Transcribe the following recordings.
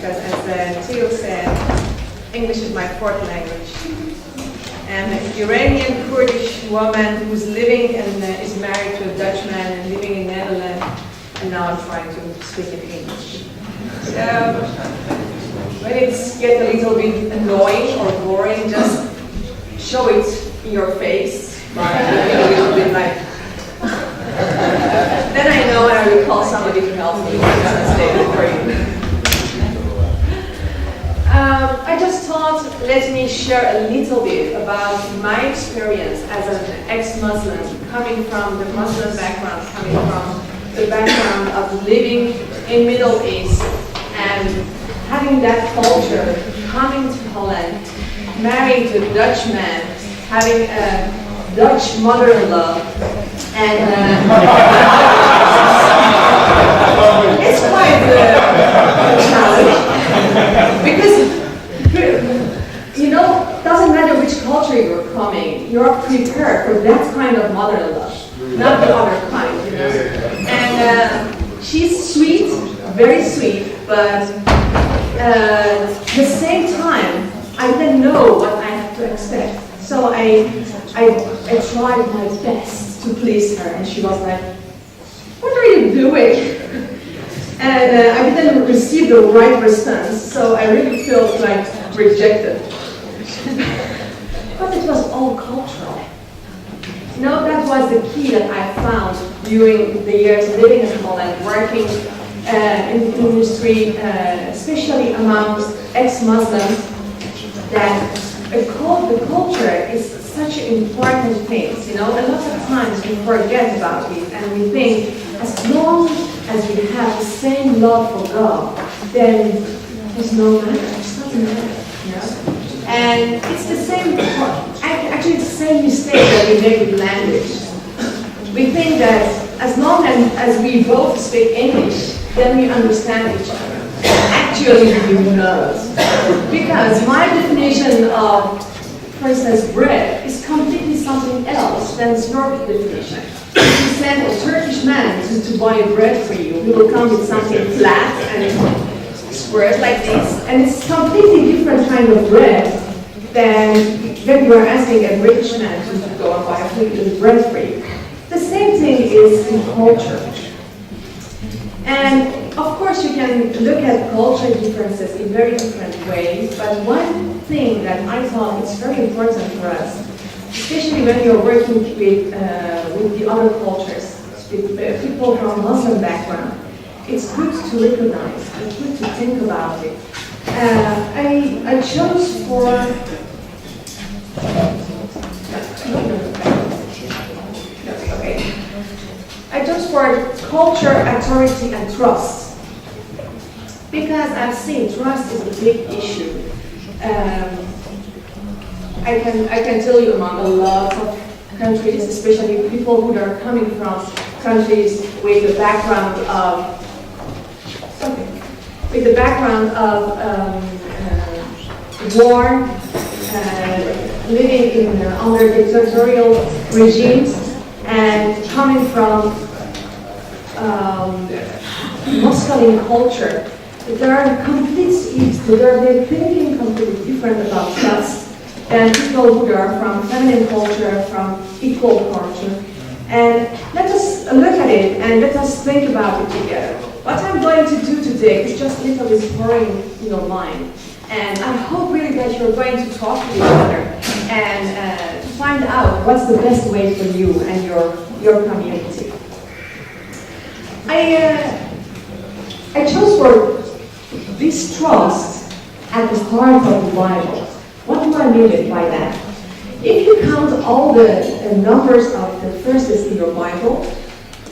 because as Theo said, English is my fourth language. And an Iranian Kurdish woman who's living and is married to a Dutchman and living in Netherlands, and now I'm trying to speak in English. So when it gets a little bit annoying or boring, just show it in your face by looking a little bit like. Then I know and I will call somebody to help me translate it for you. I just thought, let me share a little bit about my experience as an ex-Muslim, coming from the Muslim background, coming from the background of living in Middle East and having that culture, coming to Holland, married to a Dutchman, having a Dutch mother-in-law, and it's quite a challenge because, you know, doesn't matter which culture you're coming, you're prepared for that kind of mother-in-law, not the other kind, you know. And she's sweet, very sweet, but at the same time, I didn't know what I had to expect. So I tried my best to please her, and she was like, "What are you doing?" And I didn't receive the right response, so I really felt like rejected. But it was all cultural. You know, that was the key that I found during the years living in Holland, working in the industry, especially among ex-Muslims, that the culture is such an important thing. You know, a lot of times we forget about it and we think as long as we have the same love for God, then there's no matter. It doesn't matter. You know? And it's the same. Actually, it's the same mistake that we make with language. We think that as long as we both speak English, then we understand each other. Actually, we do not. Because my definition of, for instance, bread is completely something else than your definition. If you send a Turkish man to buy bread for you, he will come with something flat and squared like this, and it's completely different kind of bread than when you are asking a British man to go and buy a bread for you. The same thing is in culture. And of course you can look at culture differences in very different ways, but one thing that I thought is very important for us, especially when you're working with the other cultures, with people from Muslim background, it's good to recognize, it's good to think about it. I chose for I chose for culture, authority, and trust. Because I've seen trust is a big issue. I can tell you among a lot of countries, especially people who are coming from countries with the background of war, living in under dictatorial regimes, and coming from Muslim culture. They're they're thinking completely different about trust than people who are from feminine culture, from equal culture. And let us look at it and let us think about it together. What I'm going to do today is just a little exploring in your mind. And I hope really that you're going to talk to each other and to find out what's the best way for you and your community. I chose for this trust at the heart of the Bible. What do I mean by that? If you count all the numbers of the verses in your Bible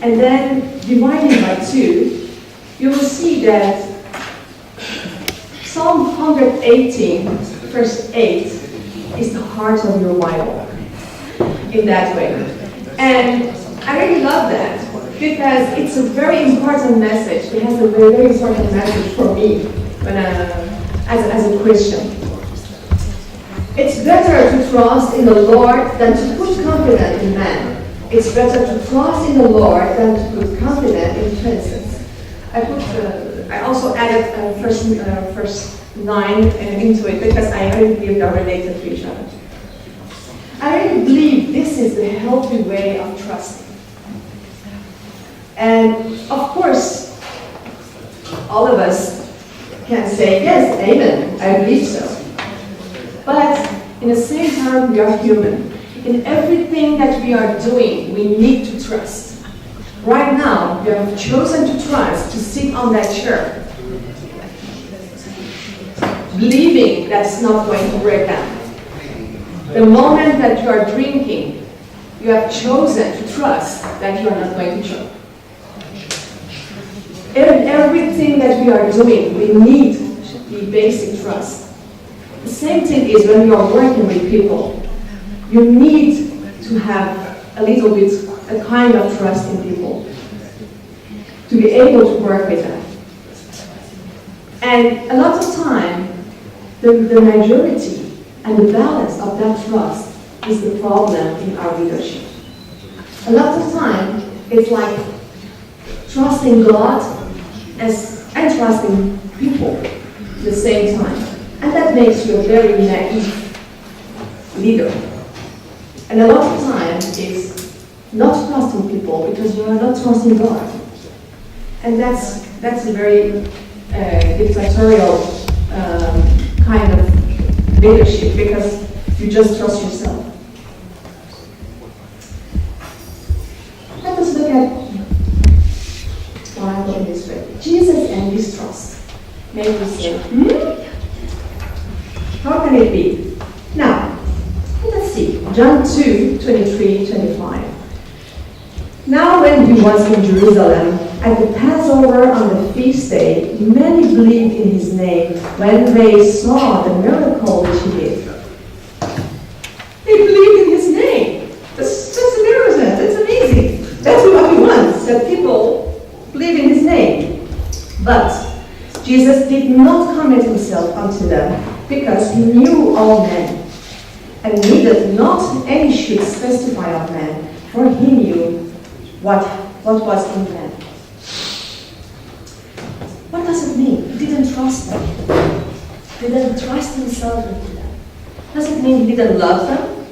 and then divide it by 2, you will see that Psalm 118, verse 8 is the heart of your Bible in that way. And I really love that because it's a very important message. It has a very, very important message for me when as a Christian. It's better to trust in the Lord than to put confidence in man. It's better to trust in the Lord than to put confidence in princes. I put I also added first line into it because I really believe they're related to each other. I really believe this is the healthy way of trusting. And of course, all of us can say, yes, amen, I believe so. But in the same time, we are human. In everything that we are doing, we need to trust. Right now, you have chosen to trust, to sit on that chair, believing that it's not going to break down. The moment that you are drinking, you have chosen to trust that you are not going to choke. In everything that we are doing, we need the basic trust. The same thing is when you are working with people. You need to have a little bit, a kind of trust in people to be able to work with them. And a lot of time, the majority and the balance of that trust is the problem in our leadership. A lot of time, it's like trusting God and trusting people at the same time. And that makes you a very naive leader. And a lot of time is not trusting people because you are not trusting God. And that's a very dictatorial kind of leadership because you just trust yourself. Let us look at what I put in this way. Jesus and his trust. Maybe we say, how can it be? Now, let's see. John 2:23-25. Now when he was in Jerusalem, at the Passover on the feast day, many believed in his name when they saw the miracle which he did. They believed in his name. That's a miracle. That's amazing. That's what he wants, that people believe in his name. But Jesus did not commit himself unto them because he knew all men, and needed not any should testify of men, for he knew what was in them. What does it mean? He didn't trust them. He didn't trust himself into them. Does it mean he didn't love them?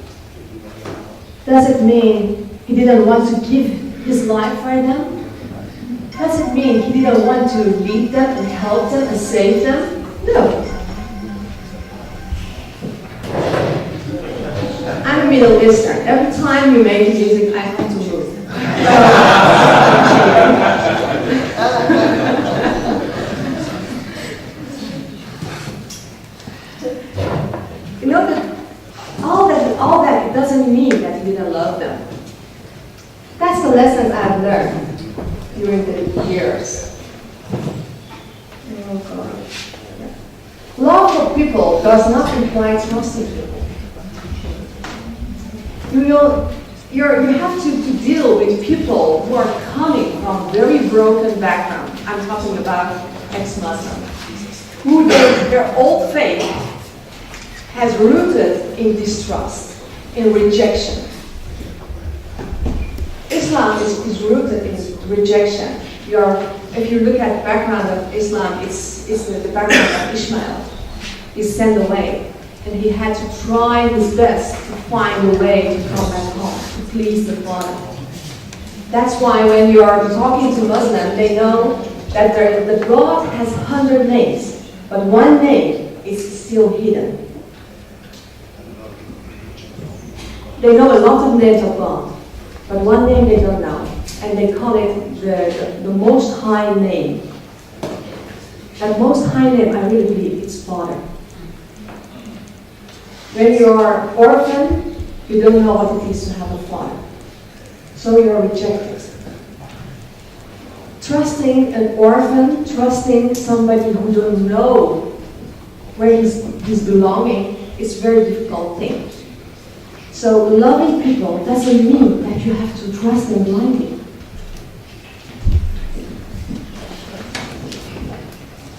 Does it mean he didn't want to give his life for them? Does it mean he didn't want to lead them and help them and save them? No. I'm a Middle Eastern. Every time you make music, I have to move. You know that all that doesn't mean that he didn't love them. That's the lessons I've learned during the years. Oh God. Love for people does not imply trusting people. You have to deal with people who are coming from very broken background. I'm talking about ex-Muslim, who their old faith has rooted in distrust, in rejection. Islam is rooted in rejection. If you look at the background of Islam, it's the background of Ishmael. He's sent away, and he had to try his best to find a way to come back home, to please the Father. That's why when you are talking to Muslims, they know that the God has 100 names, but one name is still hidden. They know a lot of names of God, but one name they don't know, and they call it the Most High name. That Most High name, I really believe, it's Father. When you are orphan, you don't know what it is to have a father. So you are rejected. Trusting an orphan, trusting somebody who don't know where he's belonging, is a very difficult thing. So loving people doesn't mean that you have to trust them blindly.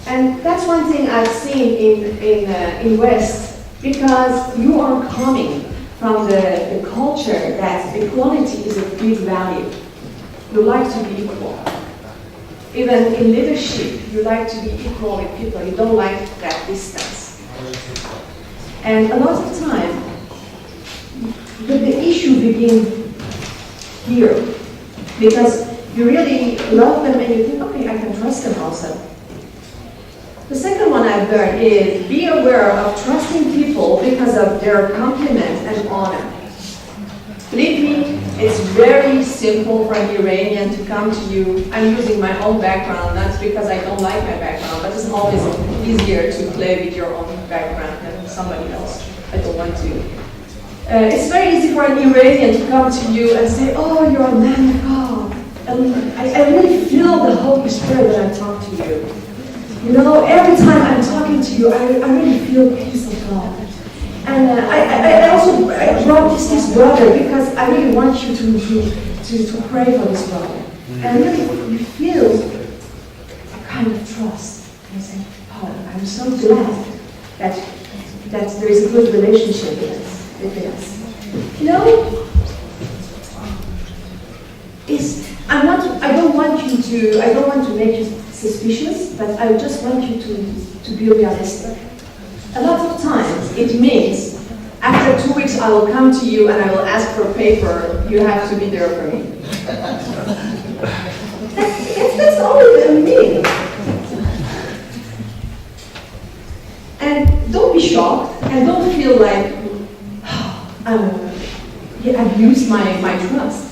And that's one thing I've seen in West, because you are coming from the culture that equality is a big value. You like to be equal. Even in leadership, you like to be equal with people. You don't like that distance. And a lot of time, the issue begins here. Because you really love them and you think, okay, I can trust them also. The second one I've learned is be aware of trusting people because of their compliment and honor. Believe me, it's very simple for an Iranian to come to you. I'm using my own background, not because I don't like my background, but it's always easier to play with your own background than somebody else. I don't want to. It's very easy for an Iranian to come to you and say, oh, you're a man of God. And I really feel the Holy Spirit when I talk to you. You know, every time I'm talking to you, I really feel the peace of God. And I also brought this brother because I really want you to pray for this brother. And really, you feel a kind of trust. And you say, oh, I'm so glad that there is a good relationship with us. You know, I don't want to make you suspicious, but I just want you to be realistic. A lot of times it means after 2 weeks I will come to you and I will ask for a paper. You have to be there for me. That's all it means. And don't be shocked and don't feel like he abused my trust.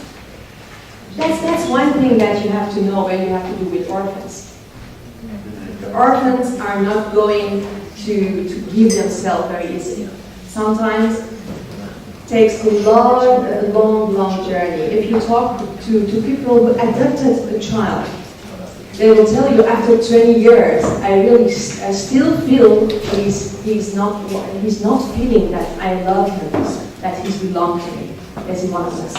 That's one thing that you have to know when you have to do with orphans. The orphans are not going to give themselves very easily. Sometimes it takes a long journey. If you talk to people who adopted a child, they will tell you after 20 years, I still feel he's not feeling that I love him, that he's belong to me, as he wants us.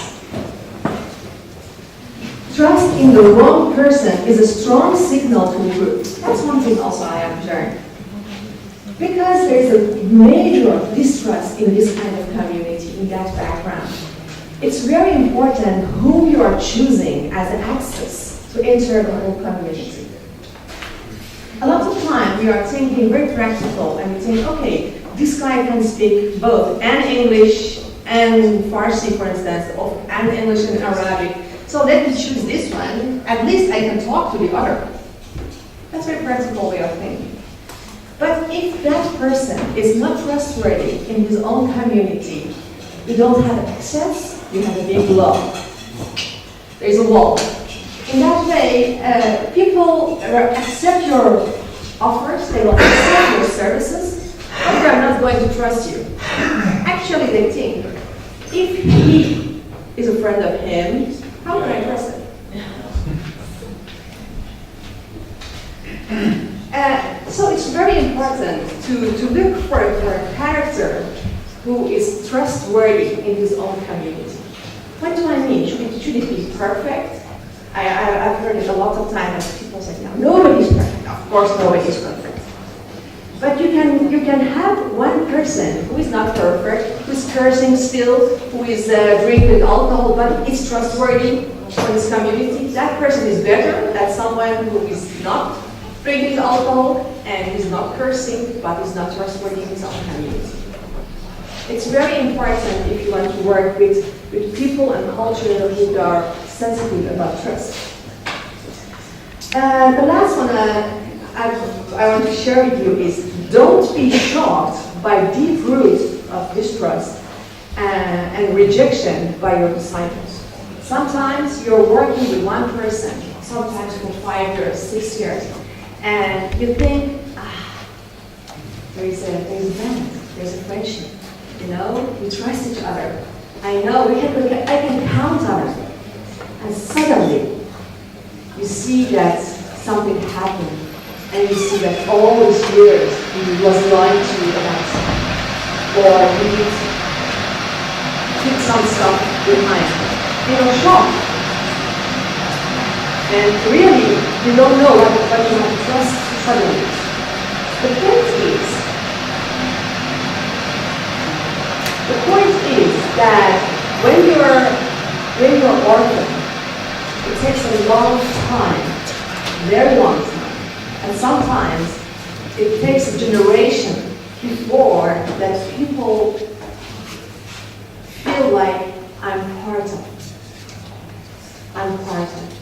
Trust in the wrong person is a strong signal to the group. That's one thing also I have learned. Because there is a major distrust in this kind of community, in that background. It's very important who you are choosing as an access to enter the whole community. A lot of time we are thinking very practical and we think, okay, this guy can speak both and English and Farsi, for instance, and English and Arabic. So let me choose this one. At least I can talk to the other. That's a very practical way of thinking. But if that person is not trustworthy in his own community, you don't have access, you have a big wall. There's a wall. In that way, people accept your offers, they will accept your services, but they are not going to trust you. Actually, they think, if he is a friend of him, how can I trust him? So it's very important to look for a character who is trustworthy in his own community. What do I mean? Should it be perfect? I've heard it a lot of times. People say, no, nobody's perfect. Of course, nobody's perfect. But you can have one person who is not perfect, who is cursing still, who is drinking alcohol, but is trustworthy for his community. That person is better than someone who is not drinking alcohol and is not cursing, but is not trustworthy in his own community. It's very important if you want to work with people and culture who are sensitive about trust. The last one I want to share with you is don't be shocked by deep roots of distrust and rejection by your disciples. Sometimes you're working with one person, sometimes for 5 years, 6 years, and you think, there's a bond, there's a friendship. You know, we trust each other. I know I can count on it. And suddenly, you see that something happened, and you see that all these years he was lying to you about something, or he took some stuff behind. You're shocked. And really, you don't know what you have to trust suddenly. The point is that when you're orphan, it takes a long time very long time. And sometimes it takes a generation before that people feel like I'm part of it. I'm part of it.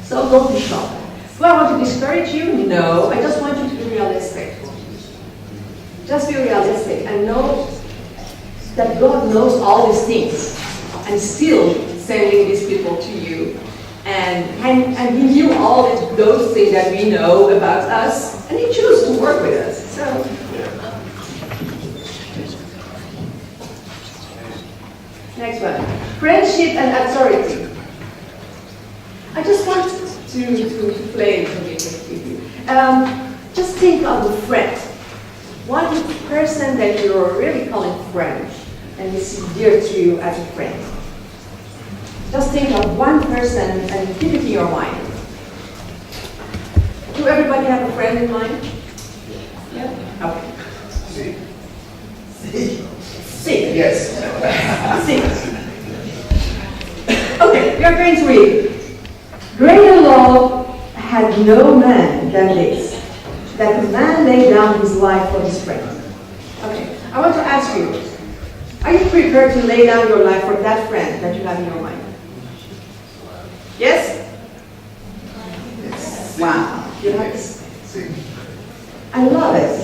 So don't be shocked. Do I want to discourage you? No. I just want you to be realistic. Just be realistic and know that God knows all these things and still sending these people to you. And He knew all those things that we know about us, and He chose to work with us. So, next one, friendship and authority. I just want to play a little bit with you. Just think of a friend, one person that you're really calling friend, and is dear to you as a friend. Just think of one person and keep it in your mind. Do everybody have a friend in mind? Yeah? Okay. Six. Yes. Six. Okay, we are going to read. Greater love had no man than this, that the man laid down his life for his friend. Okay, I want to ask you, are you prepared to lay down your life for that friend that you have in your mind? Yes? Yes. Wow. You have this. I love it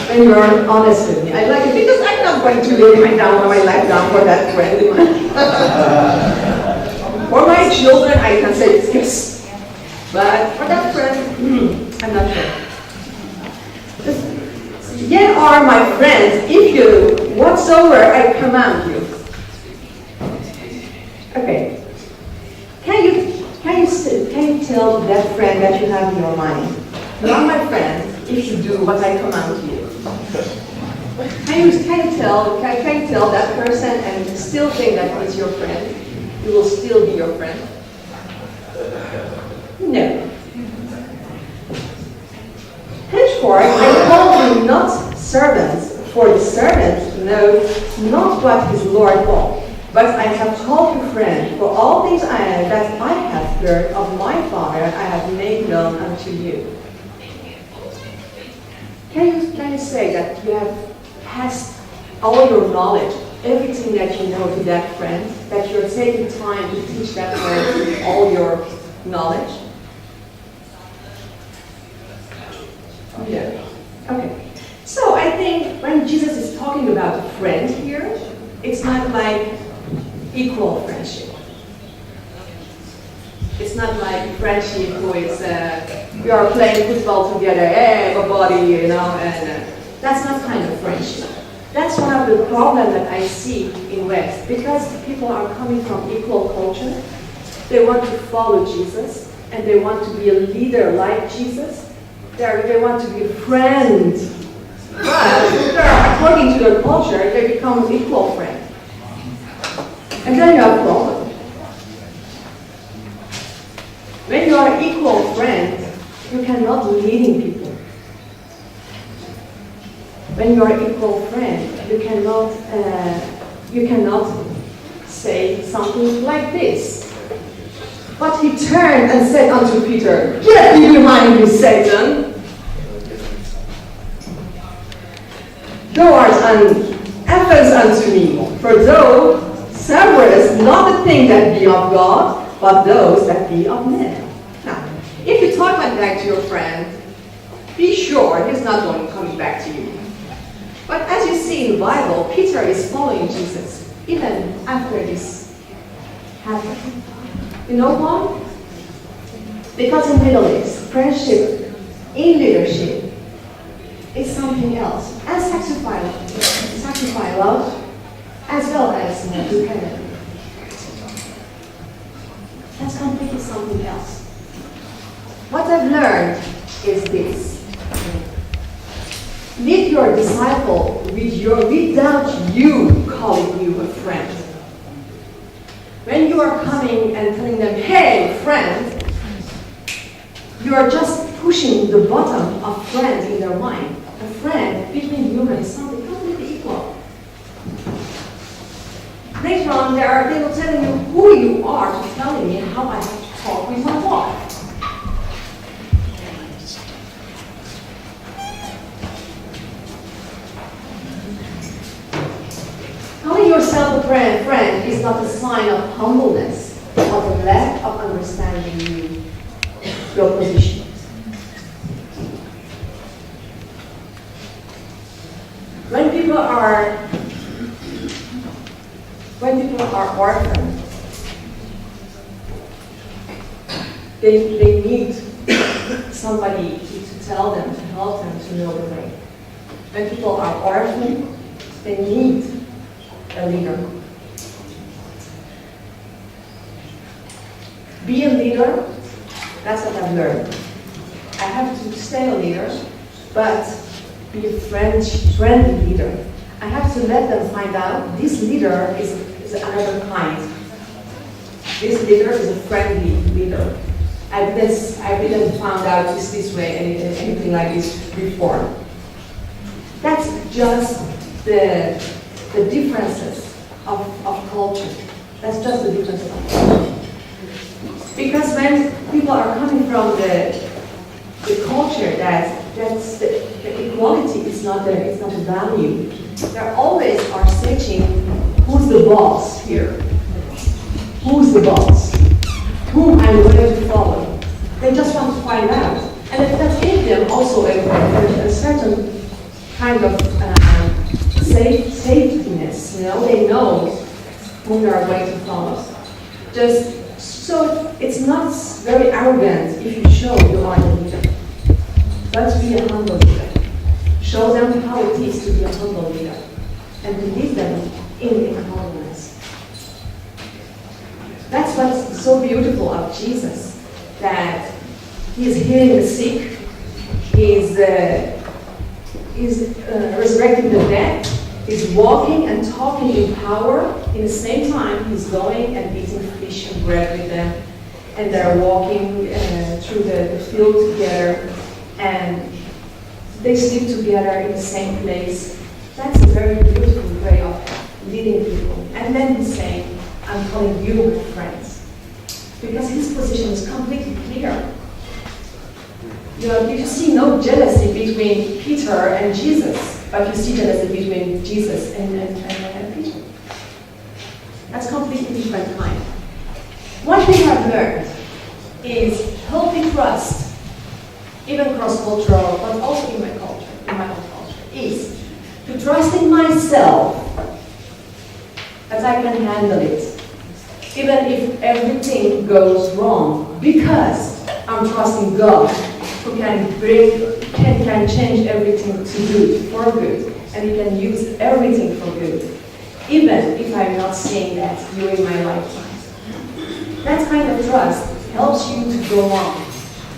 when you are honest with me. I like it because I'm not going to lay my life down for that friend in mind. For my children, I can say yes. But for that friend, I'm not sure. Yet are my friends, if you whatsoever I command you. Okay. Can you tell that friend that you have in your mind, you are my friend if you do what I command you? Can you tell that person and still think that he's your friend? He will still be your friend? No. Henceforth, I call you not servants, for the servant knows not what his Lord will. But I have called you friend, for all things that I have heard of my Father I have made known unto you. Can you say that you have passed all your knowledge, everything that you know to that friend, that you're taking time to teach that friend all your knowledge? Yeah. Okay. So I think when Jesus is talking about a friend here, it's not like equal friendship. It's not like friendship who is, we are playing football together, hey, everybody, you know, and that's not kind of friendship. That's one of the problems that I see in West, because people are coming from equal culture. They want to follow Jesus, and they want to be a leader like Jesus. They want to be a friend. But according to their culture, they become an equal friend. And then you have a problem. When you are an equal friend, you cannot lead people. When you are an equal friend, you cannot say something like this. But he turned and said unto Peter, "Get thee behind me, Satan! Thou art an offense unto me, for thou savourest not the things that be of God, but those that be of men." Now, if you talk like that to your friend, be sure he's not going to come back to you. But as you see in the Bible, Peter is following Jesus, even after this happened. You know why? Because in Middle East, friendship in leadership is something else. And sacrifice as well as independent. That's completely something else. What I've learned is this. Lead your disciple without you calling you a friend. When you are coming and telling them, "Hey, friend," you are just pushing the bottom of friend in their mind. A friend between humans is something completely equal. Later on, they will tell you who you are to telling me how I have to talk with my wife. yourself a friend is not a sign of humbleness, but a lack of understanding your position. When people are orphaned, they need somebody to tell them, to help them to know the way. When people are orphaned, they need a leader. Be a leader, that's what I've learned. I have to stay a leader, but be a friendly leader. I have to let them find out this leader is another kind. This leader is a friendly leader. I didn't find out this way, anything like this before. That's just the differences of culture. That's just the differences of culture. Because when people are coming from the culture that's the equality is not a value, they always are searching who's the boss here, who's the boss, whom I'm going to follow. They just want to find out, and that gives them also a certain kind of safetyness. They know whom they are going to follow. So it's not very arrogant if you show you are the leader. But be a humble leader. Show them how it is to be a humble leader and to lead them in humbleness. That's what's so beautiful of Jesus, that He is healing the sick, He is resurrecting the dead, He's walking and talking in power. In the same time, He's going and eating fish and bread with them, and they're walking through the field together, and they sleep together in the same place. That's a very beautiful way of leading people. And then He's saying, I'm calling you my friends. Because His position is completely clear. You see no jealousy between Peter and Jesus, but you see jealousy between Jesus and Peter. That's completely different kind. One thing I've learned is healthy trust, even cross-cultural, but also in my culture, in my own culture, is to trust in myself that I can handle it, even if everything goes wrong, because I'm trusting God, who can change everything to good, for good, and He can use everything for good, even if I'm not seeing that during my lifetime. That kind of trust helps you to go on.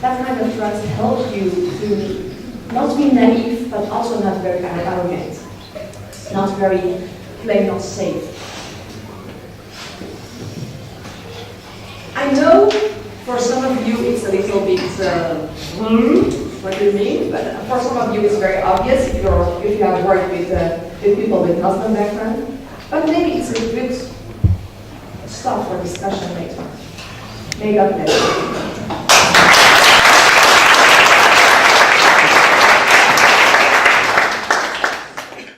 That kind of trust helps you to not be naive, but also not very arrogant, not very play not safe. I know for some of you it's a little bit, what do you mean? But for some of you it's very obvious if you have worked with people with Muslim background. But maybe it's a good stuff for discussion later. May God bless you.